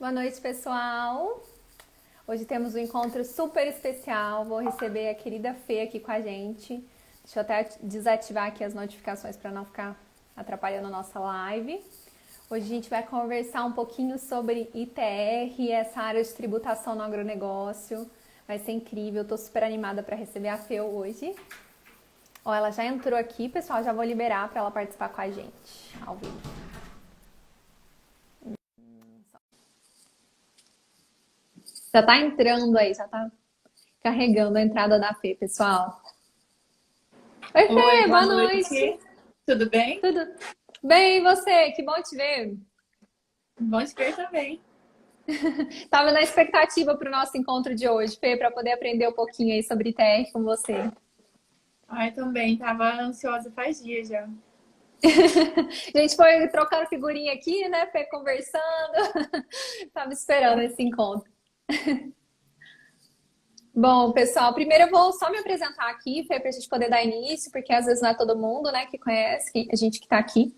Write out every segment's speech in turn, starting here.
Boa noite, pessoal. Hoje temos um encontro super especial. Vou receber a querida Fê aqui com a gente. Deixa eu até desativar aqui as notificações para não ficar atrapalhando a nossa live. Hoje a gente vai conversar um pouquinho sobre ITR, essa área de tributação no agronegócio. Vai ser incrível, estou super animada para receber a Fê hoje. Ó, ela já entrou aqui, pessoal, já vou liberar para ela participar com a gente ao vivo. Já tá entrando aí, já tá carregando a entrada da Fê, pessoal. Oi, Oi, Fê, boa boa noite. noite. Tudo bem? Tudo bem, e você? Que bom te ver. Bom te ver também. Tava na expectativa para o nosso encontro de hoje, Fê, para poder aprender um pouquinho aí sobre TR com você. Ai, também. Tava ansiosa faz dias já. A gente foi trocando figurinha aqui, né, Fê, conversando. Tava esperando esse encontro. Bom, pessoal, primeiro eu vou só me apresentar aqui, Fê, para a gente poder dar início, porque às vezes não é todo mundo, né, que conhece, a gente que está aqui.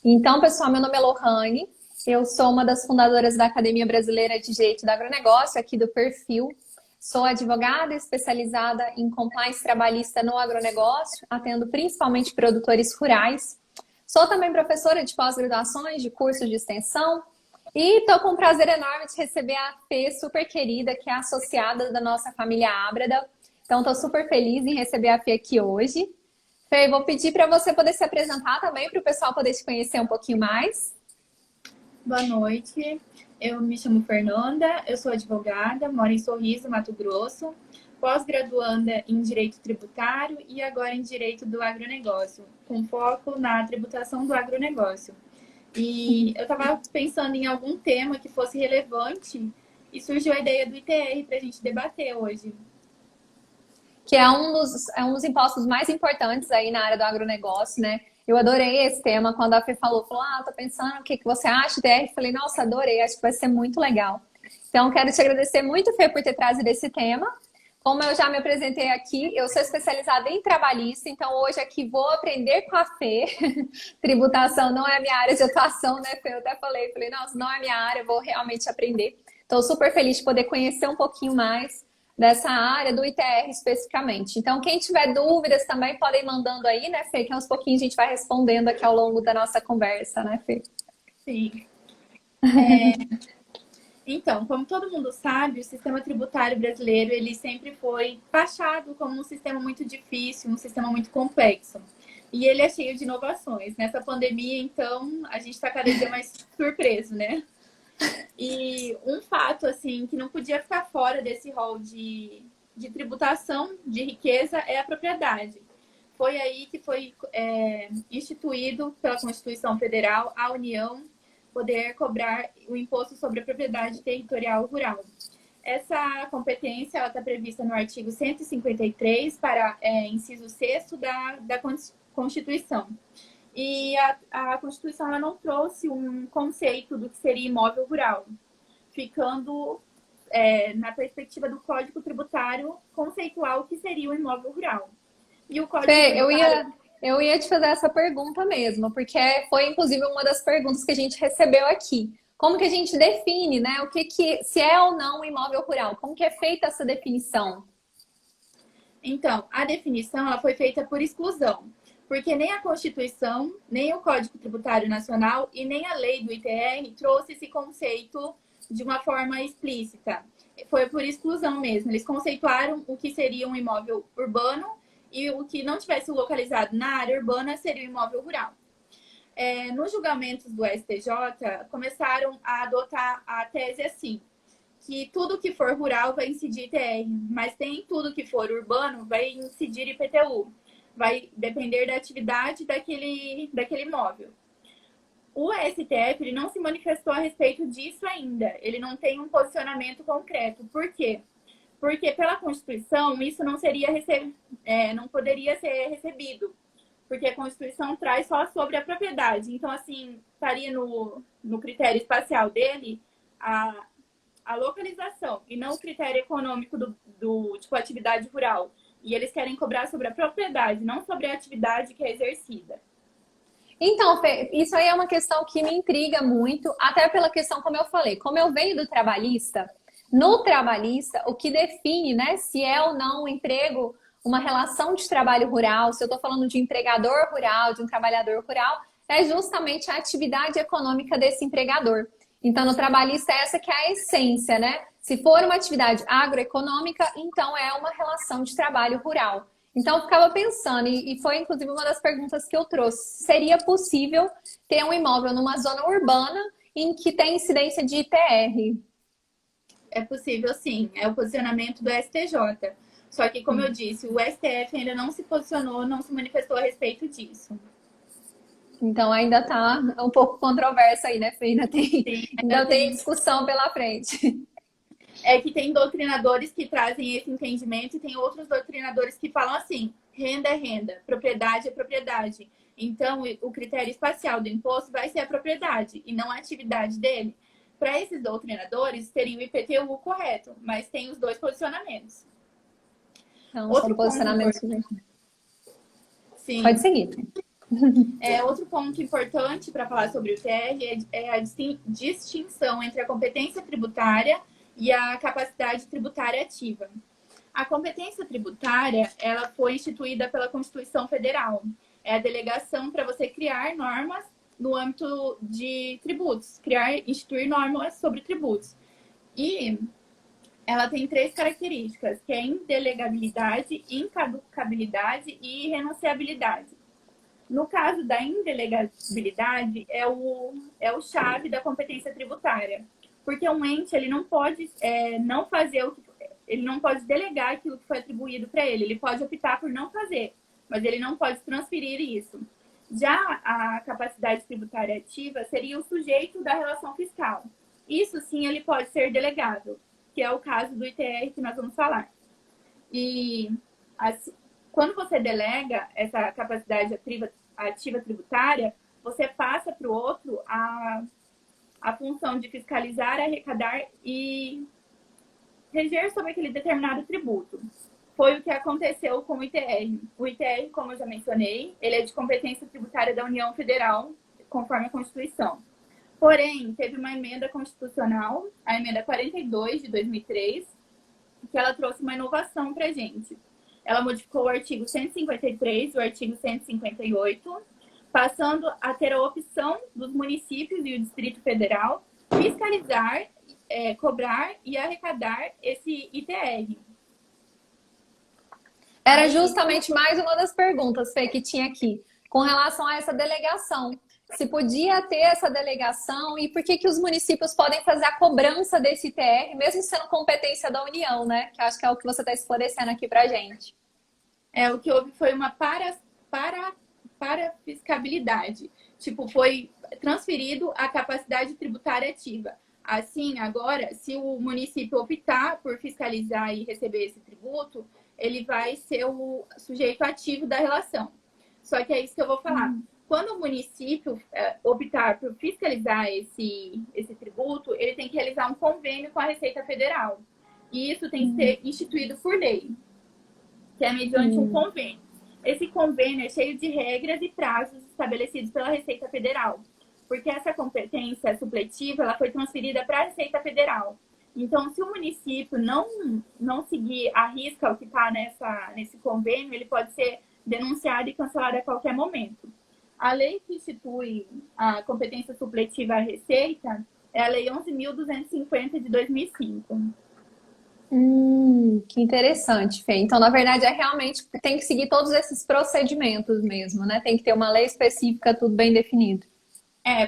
Então, pessoal, meu nome é Lohane, eu sou uma das fundadoras da Academia Brasileira de Direito do Agronegócio, aqui do Perfil. Sou advogada especializada em compliance trabalhista no agronegócio, atendo principalmente produtores rurais. Sou também professora de pós-graduações, de cursos de extensão. E estou com um prazer enorme de receber a Fê, super querida, que é associada da nossa família Ábreda. Então, estou super feliz em receber a Fê aqui hoje. Fê, vou pedir para você poder se apresentar também, para o pessoal poder te conhecer um pouquinho mais. Boa noite. Eu me chamo Fernanda, eu sou advogada, moro em Sorriso, Mato Grosso, pós-graduanda em Direito Tributário e agora em Direito do Agronegócio, com foco na tributação do agronegócio. E eu estava pensando em algum tema que fosse relevante e surgiu a ideia do ITR para a gente debater hoje. Que é um dos impostos mais importantes aí na área do agronegócio, né? Eu adorei esse tema quando a Fê falou, tô pensando o que você acha, DR? Eu falei, nossa, adorei, acho que vai ser muito legal. Então, quero te agradecer muito, Fê, por ter trazido esse tema. Como eu já me apresentei aqui, eu sou especializada em trabalhista, então hoje aqui vou aprender com a Fê. Tributação não é a minha área de atuação, né, Fê? Eu até falei, nossa, não é a minha área, vou realmente aprender. Estou super feliz de poder conhecer um pouquinho mais dessa área do ITR especificamente. Então, quem tiver dúvidas também podem ir mandando aí, né, Fê? Que aos pouquinhos a gente vai respondendo aqui ao longo da nossa conversa, né, Fê? Sim. Então, como todo mundo sabe, o sistema tributário brasileiro ele sempre foi taxado como um sistema muito difícil, um sistema muito complexo. E ele é cheio de inovações. Nessa pandemia, então, a gente está cada dia mais surpreso, né? E um fato, assim, que não podia ficar fora desse rol de tributação de riqueza é a propriedade. Foi aí que foi instituído pela Constituição Federal a União poder cobrar o imposto sobre a propriedade territorial rural. Essa competência está prevista no artigo 153, para inciso 6º da Constituição. E a Constituição ela não trouxe um conceito do que seria imóvel rural, ficando na perspectiva do Código Tributário conceitual o que seria o imóvel rural. E o Código Fê, Tributário. eu ia te fazer essa pergunta mesmo, porque foi inclusive uma das perguntas que a gente recebeu aqui. Como que a gente define, né? Se é ou não um imóvel rural? Como que é feita essa definição? Então, a definição ela foi feita por exclusão, porque nem a Constituição, nem o Código Tributário Nacional e nem a lei do ITR trouxe esse conceito de uma forma explícita. Foi por exclusão mesmo. Eles conceituaram o que seria um imóvel urbano e o que não tivesse localizado na área urbana seria um imóvel rural. Nos julgamentos do STJ, começaram a adotar a tese assim, que tudo que for rural vai incidir ITR, mas tem tudo que for urbano vai incidir IPTU. Vai depender da atividade daquele imóvel. O STF ele não se manifestou a respeito disso ainda. Ele não tem um posicionamento concreto. Por quê? Porque pela Constituição isso não poderia ser recebido. Porque a Constituição traz só sobre a propriedade. Então, assim, estaria no critério espacial dele a localização e não o critério econômico do tipo atividade rural. E eles querem cobrar sobre a propriedade, não sobre a atividade que é exercida. Então, Fê, isso aí é uma questão que me intriga muito, até pela questão, como eu falei, como eu venho do trabalhista, no trabalhista, o que define, né, se é ou não um emprego, uma relação de trabalho rural, se eu estou falando de empregador rural, de um trabalhador rural, é justamente a atividade econômica desse empregador. Então, no trabalhista, essa que é a essência, né? Se for uma atividade agroeconômica, então é uma relação de trabalho rural. Então, eu ficava pensando, e foi inclusive uma das perguntas que eu trouxe: seria possível ter um imóvel numa zona urbana em que tem incidência de ITR? É possível, sim. É o posicionamento do STJ. Só que, como eu disse, o STF ainda não se posicionou, não se manifestou a respeito disso. Então, ainda está um pouco controverso aí, né, Fê? Sim, Ainda tem discussão pela frente. É que tem doutrinadores que trazem esse entendimento e tem outros doutrinadores que falam assim: renda é renda, propriedade é propriedade. Então, o critério espacial do imposto vai ser a propriedade e não a atividade dele. Para esses doutrinadores, teria o IPTU correto, mas tem os dois posicionamentos. Então, são Outro posicionamentos. ponto, sim, Pode seguir. outro ponto importante para falar sobre o TR é a distinção entre a competência tributária e a capacidade tributária ativa. A competência tributária, ela foi instituída pela Constituição Federal. É a delegação para você criar normas no âmbito de tributos, instituir normas sobre tributos. E ela tem três características, que é indelegabilidade, incaducabilidade e irrenunciabilidade. No caso da indelegabilidade, é o chave da competência tributária. Porque um ente, ele não pode não fazer ele não pode delegar aquilo que foi atribuído para ele. Ele pode optar por não fazer, mas ele não pode transferir isso. Já a capacidade tributária ativa seria o sujeito da relação fiscal. Isso sim, ele pode ser delegado, que é o caso do ITR que nós vamos falar. E assim, quando você delega essa capacidade ativa tributária, você passa para o outro a função de fiscalizar, arrecadar e reger sobre aquele determinado tributo. Foi o que aconteceu com o ITR. O ITR, como eu já mencionei, ele é de competência tributária da União Federal, conforme a Constituição. Porém, teve uma emenda constitucional, a emenda 42 de 2003, que ela trouxe uma inovação para a gente. Ela modificou o artigo 153 e o artigo 158, passando a ter a opção dos municípios e o Distrito Federal fiscalizar, cobrar e arrecadar esse ITR. Era justamente mais uma das perguntas, Fê, que tinha aqui, com relação a essa delegação. Se podia ter essa delegação e por que os municípios podem fazer a cobrança desse ITR, mesmo sendo competência da União, né? Que acho que é o que você está esclarecendo aqui pra gente. O que houve foi uma fiscabilidade. Tipo, foi transferido a capacidade tributária ativa. Assim, agora, se o município optar por fiscalizar e receber esse tributo, ele vai ser o sujeito ativo da relação. Só que é isso que eu vou falar. Quando o município optar por fiscalizar esse tributo, ele tem que realizar um convênio com a Receita Federal. E isso tem que ser instituído por lei, que é mediante um convênio. Esse convênio é cheio de regras e prazos estabelecidos pela Receita Federal, porque essa competência supletiva ela foi transferida para a Receita Federal. Então, se o município não seguir a risca o que está nesse convênio, ele pode ser denunciado e cancelado a qualquer momento. A lei que institui a competência supletiva à Receita é a Lei 11.250 de 2005. Que interessante, Fê. Então, na verdade, realmente tem que seguir todos esses procedimentos mesmo, né? Tem que ter uma lei específica, tudo bem definido.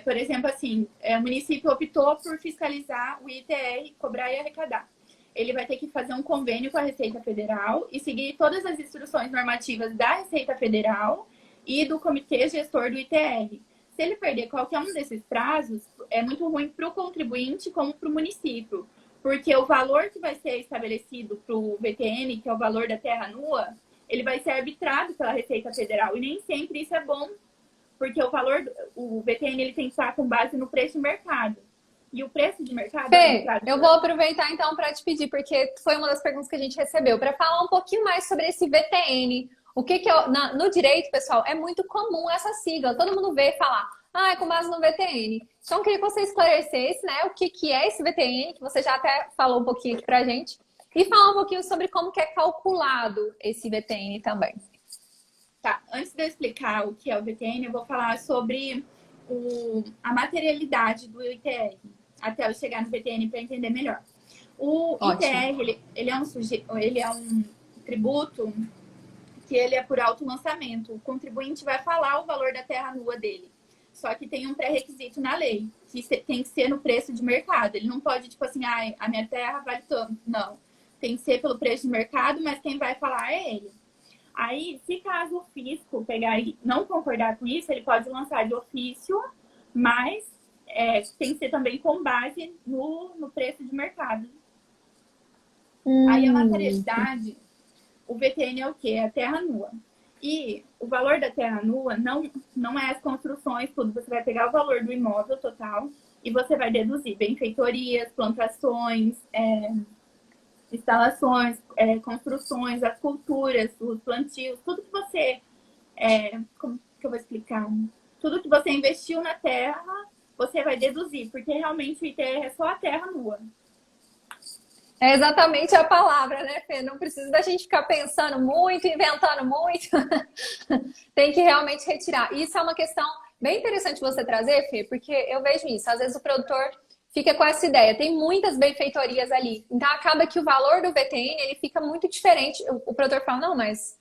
Por exemplo, assim, o município optou por fiscalizar o ITR, cobrar e arrecadar. Ele vai ter que fazer um convênio com a Receita Federal e seguir todas as instruções normativas da Receita Federal e do Comitê Gestor do ITR. Se ele perder qualquer um desses prazos, é muito ruim para o contribuinte como para o município, porque o valor que vai ser estabelecido para o VTN, que é o valor da terra nua, ele vai ser arbitrado pela Receita Federal e nem sempre isso é bom, porque o VTN ele tem que estar com base no preço de mercado. E o preço de mercado... Fê, eu vou aproveitar então para te pedir, porque foi uma das perguntas que a gente recebeu, para falar um pouquinho mais sobre esse VTN. O que que no direito, pessoal, é muito comum essa sigla. Todo mundo vê falar, ah, é com base no VTN. Então, eu queria que você esclarecesse, né, o que que é esse VTN, que você já até falou um pouquinho aqui pra gente, e falar um pouquinho sobre como que é calculado esse VTN também. Tá, antes de eu explicar o que é o VTN, eu vou falar sobre a materialidade do ITR, até eu chegar no VTN para entender melhor. O ITR, ele é um tributo que ele é por autolançamento. O contribuinte vai falar o valor da terra nua dele. Só que tem um pré-requisito na lei, que tem que ser no preço de mercado. Ele não pode, tipo assim, ah, a minha terra vale tanto. Não. Tem que ser pelo preço de mercado, mas quem vai falar é ele. Aí, se caso o fisco pegar e não concordar com isso, ele pode lançar de ofício, mas tem que ser também com base no preço de mercado. Aí, a materialidade, o VTN é o quê? É a terra nua. E o valor da terra nua não é as construções, tudo. Você vai pegar o valor do imóvel total e você vai deduzir benfeitorias, plantações, instalações, construções, as culturas, os plantios, tudo que você... como que eu vou explicar? Tudo que você investiu na terra, você vai deduzir, porque realmente o ITR é só a terra nua. É exatamente a palavra, né, Fê? Não precisa da gente ficar pensando muito, inventando muito. Tem que realmente retirar. Isso é uma questão bem interessante você trazer, Fê, porque eu vejo isso. Às vezes o produtor fica com essa ideia. Tem muitas benfeitorias ali. Então acaba que o valor do VTN ele fica muito diferente. O produtor fala, não, mas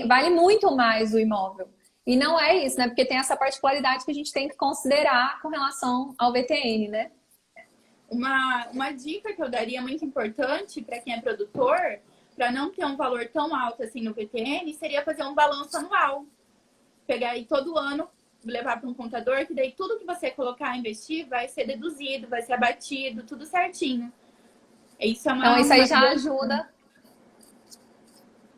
vale muito mais o imóvel. E não é isso, né? Porque tem essa particularidade que a gente tem que considerar com relação ao VTN, né? Uma dica que eu daria muito importante para quem é produtor, para não ter um valor tão alto assim no VTN, seria fazer um balanço anual. Pegar aí todo ano, levar para um contador, que daí tudo que você colocar a investir vai ser deduzido, vai ser abatido, tudo certinho. Isso é então, isso aí já ajuda.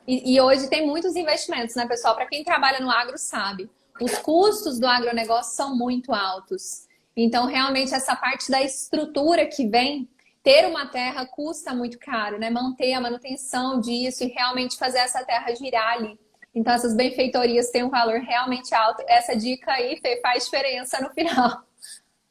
E hoje tem muitos investimentos, né, pessoal? Para quem trabalha no agro sabe, os custos do agronegócio são muito altos. Então, realmente, essa parte da estrutura que vem, ter uma terra custa muito caro, né? Manter a manutenção disso e realmente fazer essa terra girar ali. Então, essas benfeitorias têm um valor realmente alto. Essa dica aí, Fê, faz diferença no final.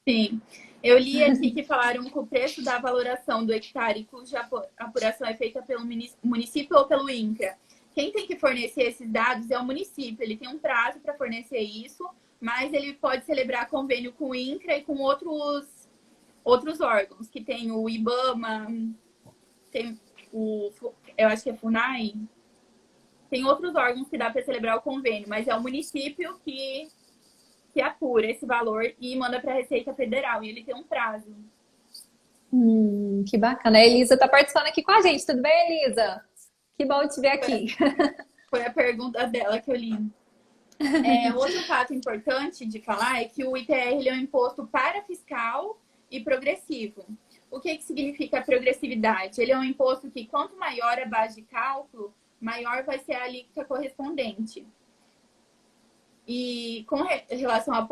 Sim. Eu li aqui que falaram que o preço da valoração do hectare, cuja apuração é feita pelo município ou pelo INCRA. Quem tem que fornecer esses dados é o município. Ele tem um prazo para fornecer isso, mas ele pode celebrar convênio com o INCRA e com outros órgãos, que tem o IBAMA, tem eu acho que é FUNAI, tem outros órgãos que dá para celebrar o convênio, mas é o município que apura esse valor e manda para a Receita Federal, e ele tem um prazo. Que bacana. A Elisa está participando aqui com a gente. Tudo bem, Elisa? Que bom te ver aqui. Foi a pergunta dela que eu li. Outro fato importante de falar é que o ITR ele é um imposto parafiscal e progressivo. O que significa a progressividade? Ele é um imposto que, quanto maior a base de cálculo, maior vai ser a alíquota correspondente. E com relação à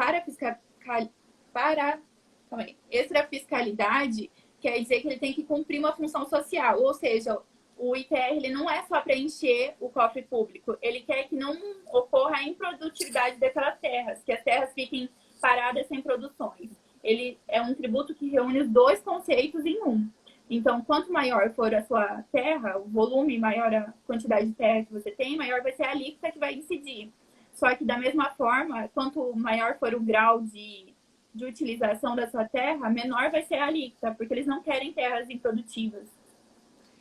extrafiscalidade, quer dizer que ele tem que cumprir uma função social, ou seja, o ITR ele não é só para encher o cofre público, ele quer que não ocorra a improdutividade daquelas terras, que as terras fiquem paradas sem produções. Ele é um tributo que reúne os dois conceitos em um. Então, quanto maior for a sua terra, o volume, maior a quantidade de terra que você tem, maior vai ser a alíquota que vai incidir. Só que, da mesma forma, quanto maior for o grau de utilização da sua terra, menor vai ser a alíquota, porque eles não querem terras improdutivas.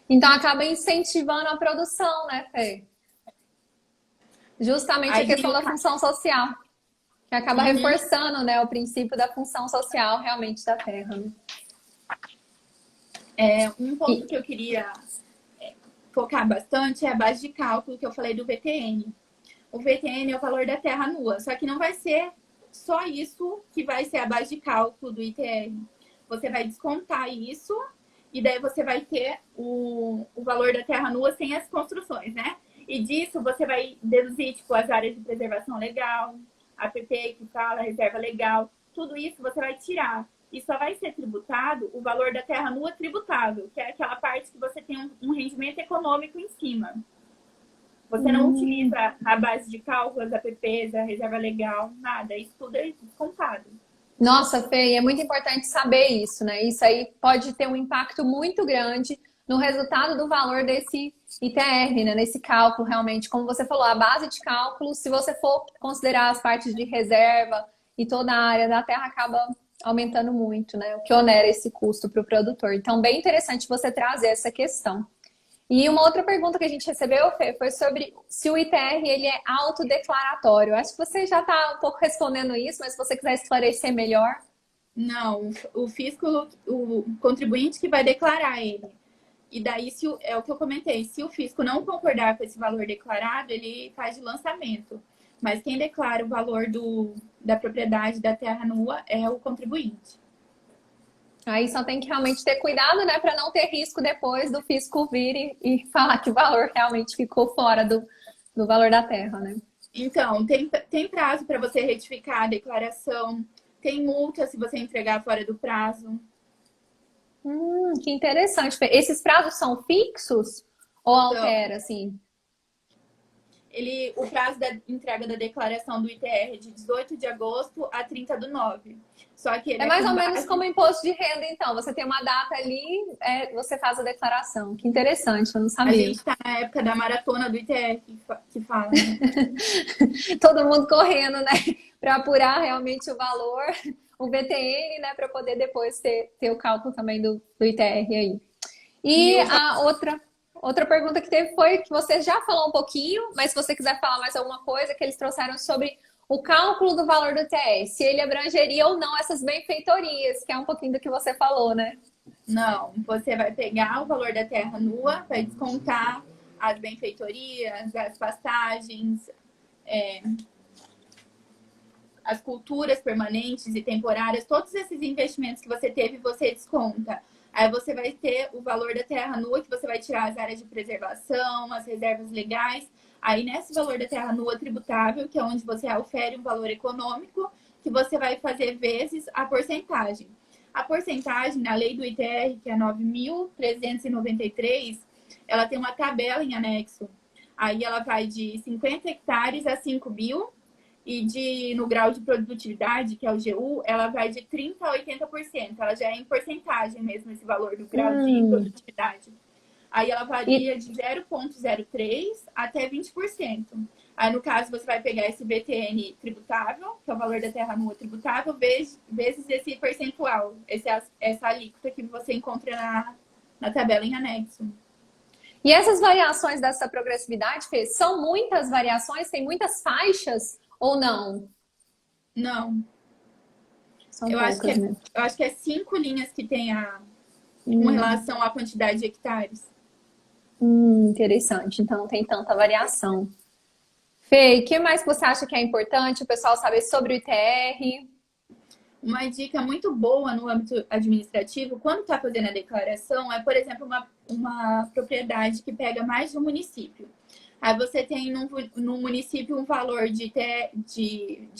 Então, acaba incentivando a produção, né, Fê? Justamente a questão da função social, que acaba reforçando, né, o princípio da função social realmente da terra. Né? Um ponto que eu queria focar bastante é a base de cálculo que eu falei do VTN. O VTN é o valor da terra nua, só que não vai ser só isso que vai ser a base de cálculo do ITR. Você vai descontar isso e daí você vai ter o valor da terra nua sem as construções, né? E disso você vai deduzir, tipo, as áreas de preservação legal, APP que fala, reserva legal, tudo isso você vai tirar. E só vai ser tributado o valor da terra nua tributável, que é aquela parte que você tem um rendimento econômico em cima. Você não utiliza a base de cálculo, as APPs, a reserva legal, nada. Isso tudo é descontado. Nossa, Fê, é muito importante saber isso, né? Isso aí pode ter um impacto muito grande no resultado do valor desse ITR, né? Nesse cálculo, realmente. Como você falou, a base de cálculo, se você for considerar as partes de reserva e toda a área da terra, acaba aumentando muito, né? O que onera esse custo para o produtor. Então, bem interessante você trazer essa questão. E uma outra pergunta que a gente recebeu, Fê, foi sobre se o ITR ele é autodeclaratório. Acho que você já está um pouco respondendo isso, mas se você quiser esclarecer melhor. Não, o fisco, o contribuinte que vai declarar ele. E daí, é o que eu comentei, se o fisco não concordar com esse valor declarado, ele faz de lançamento. Mas quem declara o valor da propriedade da terra nua é o contribuinte. Aí só tem que realmente ter cuidado, né, para não ter risco depois do fisco vir e falar que o valor realmente ficou fora do valor da terra, né? Então, tem prazo para você retificar a declaração, tem multa se você entregar fora do prazo. Que interessante. Esses prazos são fixos ou Então, altera, assim? o prazo da entrega da declaração do ITR é de 18 de agosto a 30/9. Só que ele É mais com ou menos base... como imposto de renda, então. Você tem uma data ali, você faz a declaração. Que interessante, eu não A sabia. gente está na época da maratona do ITR que fala, né? Todo mundo correndo, né? Para apurar realmente o valor, o VTN, né? Para poder depois ter o cálculo também do ITR aí. E E o a outra pergunta que teve foi que você já falou um pouquinho, mas se você quiser falar mais alguma coisa, que eles trouxeram sobre o cálculo do valor do ITR, se ele abrangeria ou não essas benfeitorias, que é um pouquinho do que você falou, né? Não, você vai pegar o valor da terra nua, vai descontar as benfeitorias, as pastagens, as culturas permanentes e temporárias, todos esses investimentos que você teve, você desconta. Aí você vai ter o valor da terra nua, que você vai tirar as áreas de preservação, as reservas legais. Aí nesse valor da terra nua tributável, que é onde você aufere um valor econômico, que você vai fazer vezes a porcentagem. A porcentagem, na lei do ITR, que é 9.393, ela tem uma tabela em anexo. Aí ela vai de 50 hectares a 5.000 e no grau de produtividade, que é o GU, ela vai de 30% a 80%. Ela já é em porcentagem mesmo, esse valor do grau de produtividade. Aí ela varia de 0,03 até 20%. Aí, no caso, você vai pegar esse VTN tributável, que é o valor da terra nua tributável, vezes esse percentual, essa alíquota que você encontra na tabela em anexo. E essas variações dessa progressividade, Fê, são muitas variações? Tem muitas faixas ou não? Não. São poucas, né? Eu acho que é 5 linhas que tem com relação à quantidade de hectares. Interessante. Então não tem tanta variação. Fê, o que mais que você acha que é importante o pessoal saber sobre o ITR? Uma dica muito boa no âmbito administrativo, quando está fazendo a declaração, é, por exemplo, uma propriedade que pega mais de um município. Aí você tem num município um valor de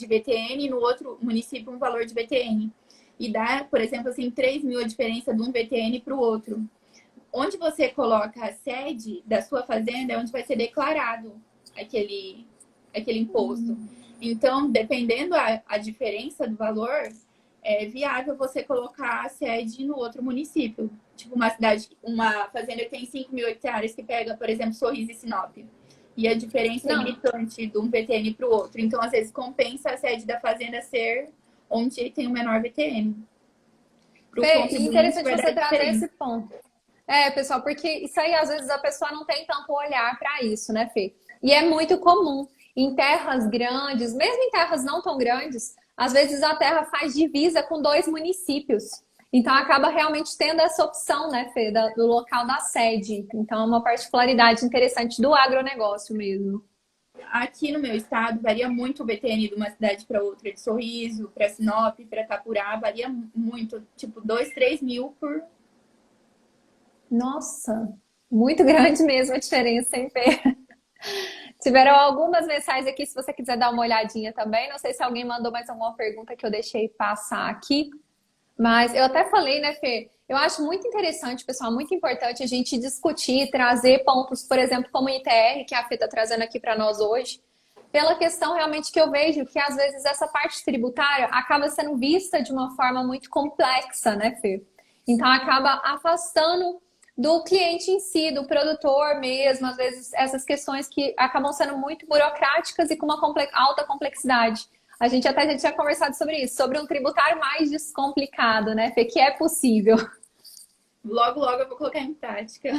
VTN, no outro município um valor de VTN. E dá, por exemplo, assim, 3.000 a diferença de um VTN para o outro. Onde você coloca a sede da sua fazenda é onde vai ser declarado aquele imposto. Então, dependendo a diferença do valor, é viável você colocar a sede no outro município. Tipo uma fazenda que tem 5.000 hectares que pega, por exemplo, Sorriso e Sinop. E a diferença é gritante de um VTN para o outro. Então, às vezes, compensa a sede da fazenda ser onde tem o menor VTN. Fê, interessante você trazer esse ponto. Pessoal, porque isso aí, às vezes, a pessoa não tem tanto olhar para isso, né, Fê? E é muito comum. Em terras grandes, mesmo em terras não tão grandes, às vezes a terra faz divisa com 2 municípios. Então, acaba realmente tendo essa opção, né, Fê, do local da sede. Então, é uma particularidade interessante do agronegócio mesmo. Aqui no meu estado, varia muito o VTN de uma cidade para outra, de Sorriso, para Sinop, para Itapurá, varia muito, tipo 2, 3 mil por... Nossa, muito grande mesmo a diferença, hein, Fê? Tiveram algumas mensagens aqui, se você quiser dar uma olhadinha também. Não sei se alguém mandou mais alguma pergunta que eu deixei passar aqui. Mas eu até falei, né, Fê? Eu acho muito interessante, pessoal, muito importante a gente discutir, trazer pontos, por exemplo, como o ITR, que a Fê está trazendo aqui para nós hoje, pela questão realmente que eu vejo que às vezes essa parte tributária acaba sendo vista de uma forma muito complexa, né, Fê? Então acaba afastando do cliente em si, do produtor mesmo, às vezes essas questões que acabam sendo muito burocráticas e com uma alta complexidade. A gente até já tinha conversado sobre isso, sobre um tributário mais descomplicado, né, Fê? Que é possível. Logo, logo eu vou colocar em prática.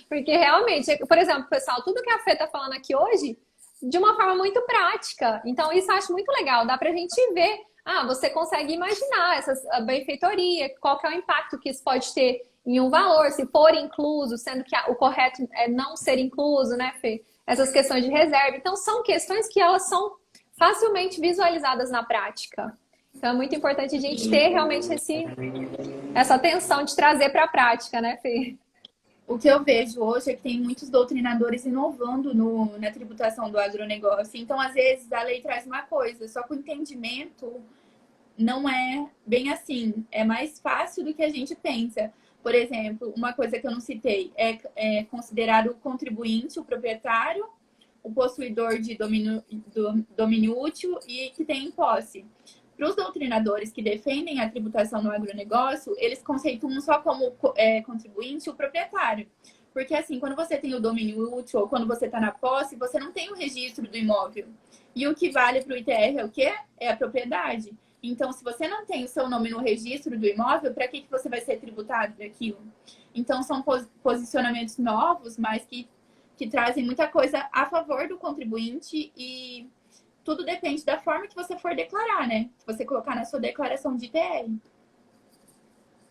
Porque realmente, por exemplo, pessoal, tudo que a Fê tá falando aqui hoje, de uma forma muito prática. Então, isso eu acho muito legal. Dá pra gente ver. Ah, você consegue imaginar a benfeitoria, qual que é o impacto que isso pode ter em um valor, se for incluso, sendo que o correto é não ser incluso, né, Fê? Essas questões de reserva. Então, são questões que elas são facilmente visualizadas na prática. Então, é muito importante a gente ter realmente essa atenção de trazer para a prática, né, Fê? O que eu vejo hoje é que tem muitos doutrinadores inovando na tributação do agronegócio. Então, às vezes, a lei traz uma coisa, só que o entendimento não é bem assim. É mais fácil do que a gente pensa. Por exemplo, uma coisa que eu não citei é considerar o contribuinte, o proprietário, o possuidor de domínio útil e que tem em posse. Para os doutrinadores que defendem a tributação no agronegócio, eles conceituam só como contribuinte o proprietário. Porque, assim, quando você tem o domínio útil ou quando você está na posse, você não tem o registro do imóvel. E o que vale para o ITR é o quê? É a propriedade. Então, se você não tem o seu nome no registro do imóvel, para que você vai ser tributado daquilo? Então, são posicionamentos novos, mas que trazem muita coisa a favor do contribuinte e tudo depende da forma que você for declarar, né? Se você colocar na sua declaração de ITR.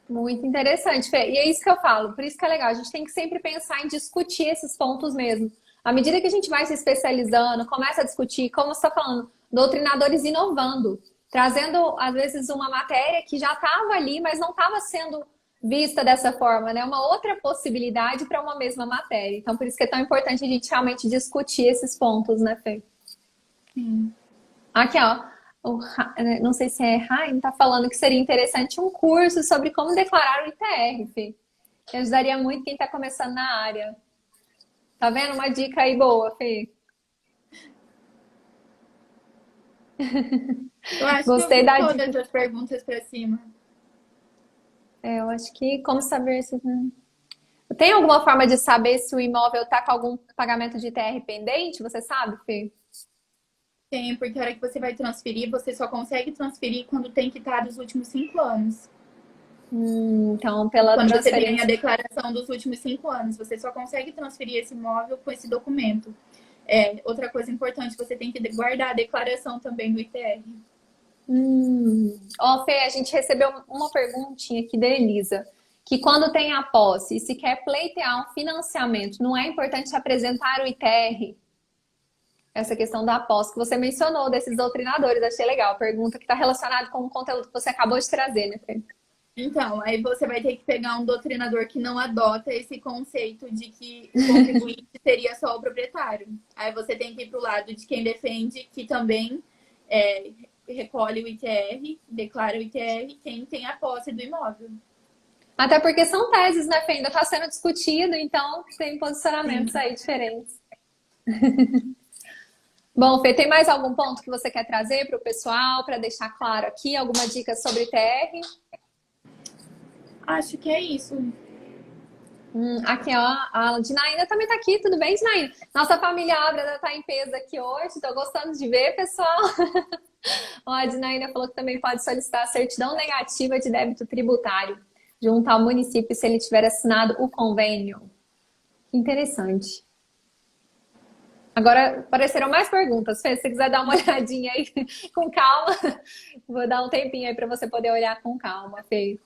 Muito interessante, Fê. E é isso que eu falo. Por isso que é legal. A gente tem que sempre pensar em discutir esses pontos mesmo. À medida que a gente vai se especializando, começa a discutir, como você está falando, doutrinadores inovando, trazendo, às vezes, uma matéria que já estava ali, mas não estava sendo vista dessa forma, né? Uma outra possibilidade para uma mesma matéria. Então, por isso que é tão importante a gente realmente discutir esses pontos, né, Fê? Sim. Aqui, ó. Não sei se é Raim, tá falando que seria interessante um curso sobre como declarar o ITR, Fê. Que ajudaria muito quem tá começando na área. Tá vendo? Uma dica aí boa, Fê. Eu acho que eu Gostei vi da todas dica. as perguntas para cima. Eu acho que como saber se. Tem alguma forma de saber se o imóvel tá com algum pagamento de ITR pendente? Você sabe, Fê? Tem, porque a hora que você vai transferir, você só consegue transferir quando tem quitado os últimos 5 anos. Então, pela Quando você tem a transferência. declaração dos últimos 5 anos, você só consegue transferir esse imóvel com esse documento. Outra coisa importante, você tem que guardar a declaração também do ITR. Ó, Fê, a gente recebeu uma perguntinha aqui da Elisa, que quando tem a posse e se quer pleitear um financiamento, não é importante apresentar o ITR? Essa questão da posse que você mencionou, desses doutrinadores, achei legal. Pergunta que está relacionada com o conteúdo que você acabou de trazer, né, Fê? Então, aí você vai ter que pegar um doutrinador que não adota esse conceito de que o contribuinte seria só o proprietário. Aí você tem que ir para o lado de quem defende que também recolhe o ITR, declara o ITR, quem tem a posse do imóvel. Até porque são teses, né, Fê? Ainda está sendo discutido, então tem posicionamentos aí diferentes. Bom, Fê, tem mais algum ponto que você quer trazer para o pessoal, para deixar claro aqui? Alguma dica sobre ITR? Acho que é isso. Aqui, ó, a Dinaína também tá aqui, tudo bem, Dinaína? Nossa família Ábrada tá em peso aqui hoje, tô gostando de ver, pessoal. Ó, a Dinaína falou que também pode solicitar a certidão negativa de débito tributário junto ao município se ele tiver assinado o convênio. Que interessante. Agora apareceram mais perguntas, Fê, se você quiser dar uma olhadinha aí com calma, vou dar um tempinho aí para você poder olhar com calma, Fê.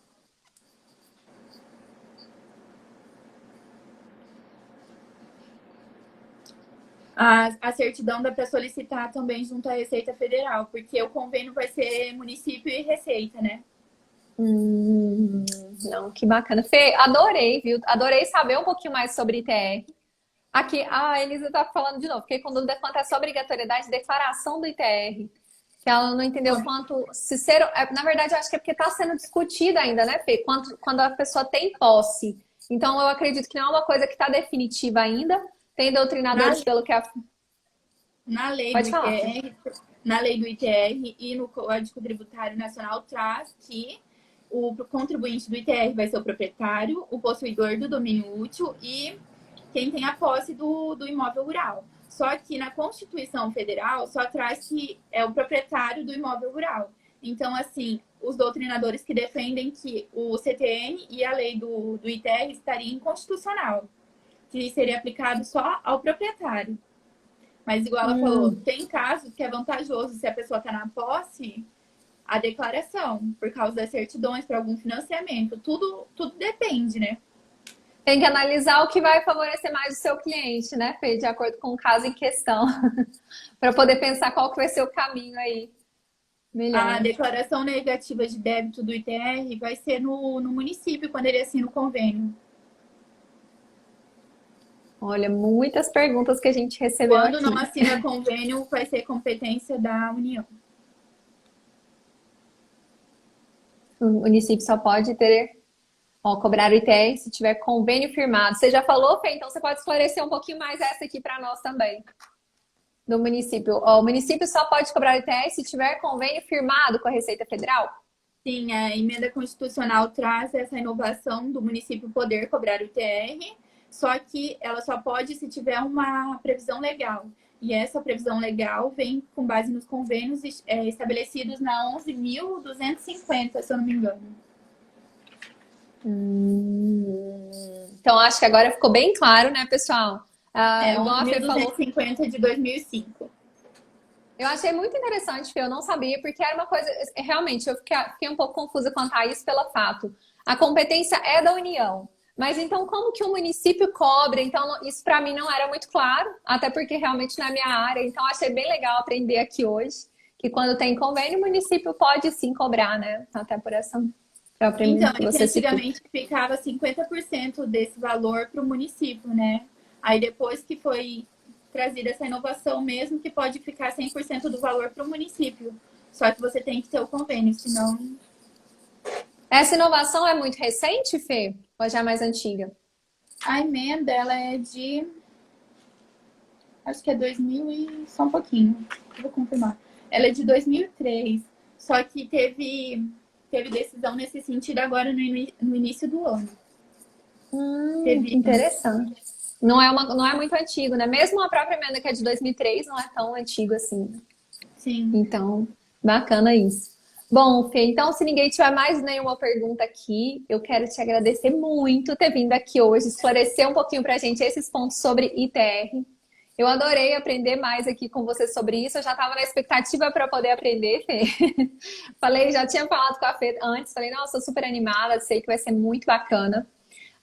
A certidão dá para solicitar também junto à Receita Federal, porque o convênio vai ser município e Receita, né? Não, que bacana. Fê, adorei, viu? Adorei saber um pouquinho mais sobre ITR. Aqui, a Elisa tá falando de novo, fiquei com dúvida quanto a essa obrigatoriedade de declaração do ITR. que ela não entendeu quanto se ser. Na verdade, eu acho que é porque está sendo discutida ainda, né, Fê? Quando a pessoa tem posse. Então, eu acredito que não é uma coisa que está definitiva ainda. Tem Na, doutrinadores, pelo que a. na lei do Pode falar, Fê. ITR, na lei do ITR e no Código Tributário Nacional traz que o contribuinte do ITR vai ser o proprietário, o possuidor do domínio útil e quem tem a posse do imóvel rural. Só que na Constituição Federal só traz que é o proprietário do imóvel rural. Então, assim, os doutrinadores que defendem que o CTN e a lei do ITR estariam inconstitucional, que seria aplicado só ao proprietário. Mas, igual ela falou, tem casos que é vantajoso se a pessoa está na posse, a declaração, por causa das certidões para algum financiamento. Tudo depende, né? Tem que analisar o que vai favorecer mais o seu cliente, né, Fê? De acordo com o caso em questão. Para poder pensar qual que vai ser o caminho aí A melhor. declaração negativa de débito do ITR vai ser no município, quando ele assina o convênio. Olha, muitas perguntas que a gente recebeu Quando aqui. não assina convênio, vai ser competência da União. O município só pode ter, ó, cobrar o ITR se tiver convênio firmado. Você já falou, Fê? Então você pode esclarecer um pouquinho mais essa aqui para nós também. Do município. Ó, o município só pode cobrar o ITR se tiver convênio firmado com a Receita Federal? Sim, a emenda constitucional traz essa inovação do município poder cobrar o ITR, só que ela só pode se tiver uma previsão legal. E essa previsão legal vem com base nos convênios estabelecidos na 11.250, se eu não me engano. Então acho que agora ficou bem claro, né, pessoal? Igual a Fê falou, 11.250 de 2005. eu achei muito interessante, Fê, eu não sabia, porque era uma coisa. Realmente, eu fiquei um pouco confusa quanto a isso pelo fato. A competência é da União. Mas então, como que o município cobra? Então, isso para mim não era muito claro, até porque realmente não é minha área. Então, achei bem legal aprender aqui hoje que quando tem convênio, o município pode sim cobrar, né? Até por essa própria Então, que é que você citou. antigamente ficava 50% desse valor para o município, né? Aí depois que foi trazida essa inovação mesmo, que pode ficar 100% do valor para o município. Só que você tem que ter o convênio, senão... Essa inovação é muito recente, Fê? Ou já é mais antiga? A emenda, ela é de... Acho que é 2000 e... Só um pouquinho. Eu vou confirmar. Ela é de 2003. Só que teve decisão nesse sentido agora no início do ano. Que Teve... interessante. Não é muito antigo, né? Mesmo a própria emenda que é de 2003 não é tão antigo assim. Sim. Então, bacana isso. Bom, Fê, então se ninguém tiver mais nenhuma pergunta aqui, eu quero te agradecer muito ter vindo aqui hoje, esclarecer um pouquinho pra gente esses pontos sobre ITR. Eu adorei aprender mais aqui com você sobre isso. Eu já estava na expectativa para poder aprender, Fê. Falei, já tinha falado com a Fê antes, falei, nossa, super animada, sei que vai ser muito bacana.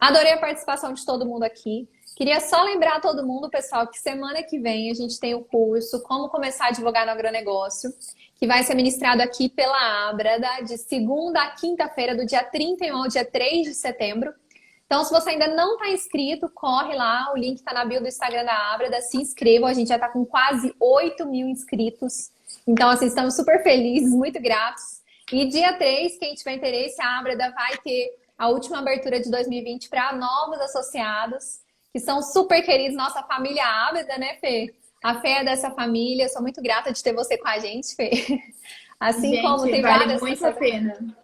Adorei a participação de todo mundo aqui. Queria só lembrar a todo mundo, pessoal, que semana que vem a gente tem o curso Como Começar a Advogar no Agronegócio, que vai ser ministrado aqui pela Abrada, de segunda a quinta-feira, do dia 31 ao dia 3 de setembro. Então, se você ainda não está inscrito, corre lá, o link está na bio do Instagram da Abrada, se inscreva, a gente já está com quase 8 mil inscritos. Então, assim, estamos super felizes, muito gratos. E dia 3, quem tiver interesse, a Abrada vai ter a última abertura de 2020 para novos associados, que são super queridos, nossa família Ábida, né, Fê? A Fê é dessa família, sou muito grata de ter você com a gente, Fê. Assim Gente, como tem vale várias muito a pessoas. pena.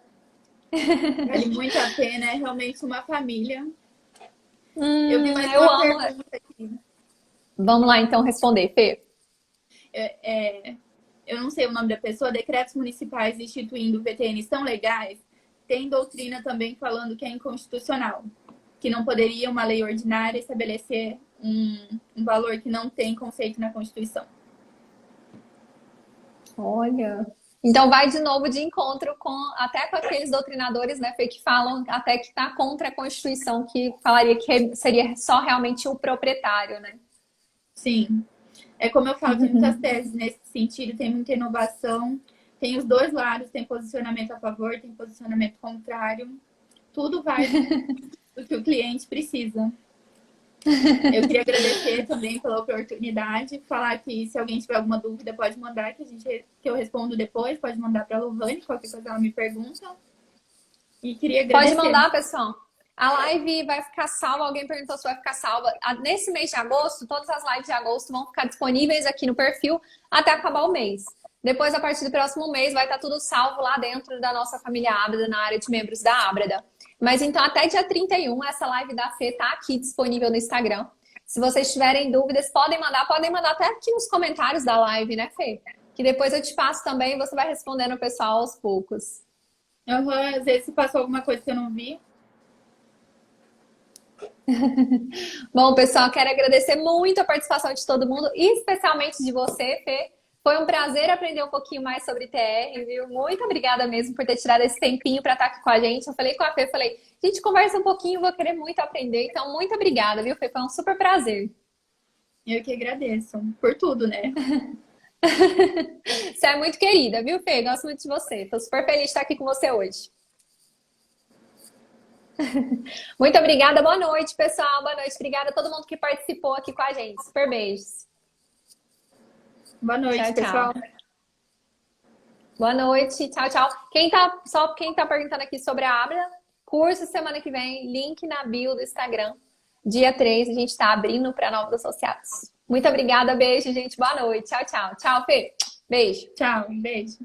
Vale muito a pena, é realmente uma família. Eu vi mais Eu uma amo. pergunta aqui. Vamos lá, então, responder, Fê. Eu não sei o nome da pessoa, decretos municipais instituindo o VTN são legais? Tem doutrina também falando que é inconstitucional, que não poderia uma lei ordinária estabelecer um valor que não tem conceito na Constituição. Olha. Então vai de novo de encontro até com aqueles doutrinadores, né, Fê, que falam até que está contra a Constituição, que falaria que seria só realmente o proprietário, né? Sim. É como eu falo, tem muitas teses nesse sentido, tem muita inovação, tem os dois lados, tem posicionamento a favor, tem posicionamento contrário. Tudo vai do que o cliente precisa. Eu queria agradecer também pela oportunidade, falar que se alguém tiver alguma dúvida pode mandar, que eu respondo depois, pode mandar para a Lohane, qualquer coisa ela me pergunta. E queria Pode agradecer. mandar, pessoal. A live vai ficar salva. Alguém perguntou se vai ficar salva. Nesse mês de agosto, todas as lives de agosto vão ficar disponíveis aqui no perfil até acabar o mês. Depois, a partir do próximo mês, vai estar tudo salvo lá dentro da nossa família Ábreda, na área de membros da Ábreda. Mas então, até dia 31, essa live da Fê tá aqui disponível no Instagram. Se vocês tiverem dúvidas, podem mandar até aqui nos comentários da live, né, Fê? Que depois eu te passo também e você vai respondendo o pessoal aos poucos. Uhum, às vezes se passou alguma coisa que eu não vi. Bom, pessoal, quero agradecer muito a participação de todo mundo, e especialmente de você, Fê. Foi um prazer aprender um pouquinho mais sobre TR, viu? Muito obrigada mesmo por ter tirado esse tempinho para estar aqui com a gente. Eu falei com a Fê, falei, a gente conversa um pouquinho, vou querer muito aprender. Então, muito obrigada, viu, Fê? Foi um super prazer. Eu que agradeço por tudo, né? Você é muito querida, viu, Fê? Gosto muito de você. Tô super feliz de estar aqui com você hoje. Muito obrigada, boa noite, pessoal. Boa noite. Obrigada a todo mundo que participou aqui com a gente. Super beijos. Boa noite, Tchau, pessoal. tchau. Boa noite. Tchau, tchau. Só quem tá perguntando aqui sobre a Abra, curso semana que vem, link na bio do Instagram. Dia 3, a gente tá abrindo para novos associados. Muito obrigada, beijo, gente. Boa noite. Tchau, tchau. Tchau, Fê. Beijo. Tchau, um beijo.